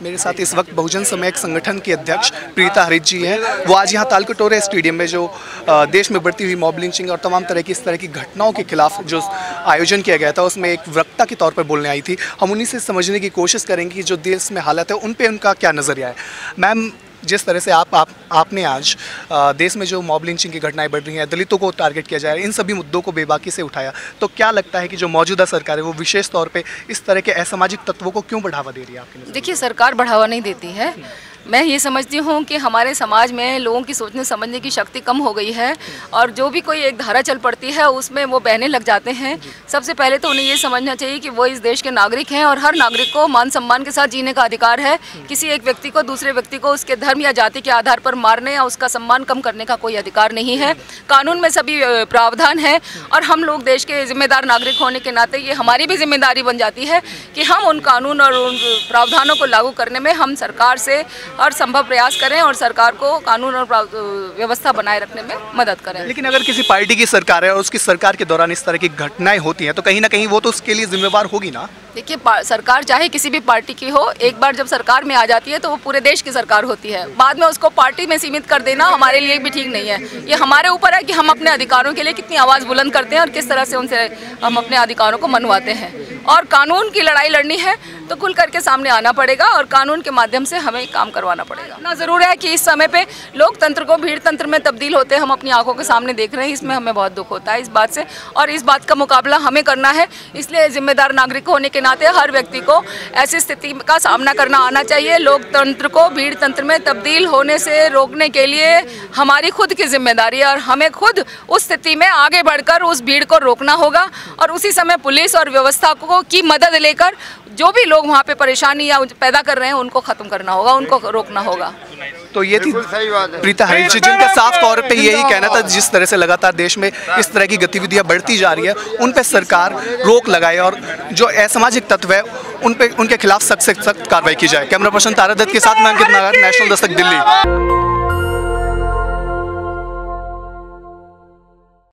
मेरे साथ इस वक्त बहुजन समायक संगठन के अध्यक्ष प्रीता हरित जी हैं। वो आज यहाँ तालकटोरा स्टेडियम में जो देश में बढ़ती हुई मॉब लिंचिंग और तमाम तरह की इस तरह की घटनाओं के खिलाफ जो आयोजन किया गया था उसमें एक वक्ता के तौर पर बोलने आई थी। हम उन्हीं से समझने की कोशिश करेंगे कि जो देश में हालत है उन पे उनका क्या नज़रिया है। मैम, जिस तरह से आपने आज देश में जो मॉब लिंचिंग की घटनाएं बढ़ रही हैं, दलितों को टारगेट किया जा रहा है, इन सभी मुद्दों को बेबाकी से उठाया, तो क्या लगता है कि जो मौजूदा सरकार है वो विशेष तौर पे इस तरह के असामाजिक तत्वों को क्यों बढ़ावा दे रही है आपके नज़र? देखिए, सरकार बढ़ावा नहीं देती है। मैं ये समझती हूँ कि हमारे समाज में लोगों की सोचने समझने की शक्ति कम हो गई है और जो भी कोई एक धारा चल पड़ती है उसमें वो बहने लग जाते हैं। सबसे पहले तो उन्हें ये समझना चाहिए कि वो इस देश के नागरिक हैं और हर नागरिक को मान सम्मान के साथ जीने का अधिकार है। किसी एक व्यक्ति को दूसरे व्यक्ति को उसके धर्म या जाति के आधार पर मारने या उसका सम्मान कम करने का कोई अधिकार नहीं है। कानून में सभी प्रावधान है और हम लोग देश के जिम्मेदार नागरिक होने के नाते ये हमारी भी जिम्मेदारी बन जाती है कि हम उन कानून और उन प्रावधानों को लागू करने में हम सरकार से हर संभव प्रयास करें और सरकार को कानून और व्यवस्था बनाए रखने में मदद करें। लेकिन अगर किसी पार्टी की सरकार है और उसकी सरकार के दौरान इस तरह की घटनाएं होती हैं तो कहीं ना कहीं वो तो उसके लिए जिम्मेवार होगी ना। देखिए, सरकार चाहे किसी भी पार्टी की हो, एक बार जब सरकार में आ जाती है तो वो पूरे देश की सरकार होती है। बाद में उसको पार्टी में सीमित कर देना हमारे लिए भी ठीक नहीं है। ये हमारे ऊपर है कि हम अपने अधिकारों के लिए कितनी आवाज़ बुलंद करते हैं और किस तरह से उनसे हम अपने अधिकारों को मनवाते हैं। और कानून की लड़ाई लड़नी है तो खुल करके सामने आना पड़ेगा और कानून के माध्यम से हमें काम करवाना पड़ेगा। ना ज़रूर है कि इस समय पे लोकतंत्र को भीड़ तंत्र में तब्दील होते हम अपनी आंखों के सामने देख रहे हैं। इसमें हमें बहुत दुख होता है इस बात से और इस बात का मुकाबला हमें करना है। इसलिए जिम्मेदार नागरिक होने के नाते हर व्यक्ति को ऐसी स्थिति का सामना करना आना चाहिए। लोकतंत्र को भीड़ तंत्र में तब्दील होने से रोकने के लिए हमारी खुद की जिम्मेदारी है और हमें खुद उस स्थिति में आगे बढ़कर उस भीड़ को रोकना होगा और उसी समय पुलिस और व्यवस्था की मदद लेकर जो भी लोग वहाँ पे परेशानी या पैदा कर रहे हैं उनको खत्म करना होगा, उनको रोकना होगा। तो ये थी प्रीता हरित जी जिनका साफ तौर पे यही कहना था, जिस तरह से लगातार देश में इस तरह की गतिविधियां बढ़ती जा रही है उन पे सरकार रोक लगाए और जो असामाजिक तत्व है उनके खिलाफ सख्त से सख्त कार्रवाई की जाए। कैमरा पर्सन तारा दत्त के साथ मैं अंकित नागर, नेशनल दस्तक, दिल्ली।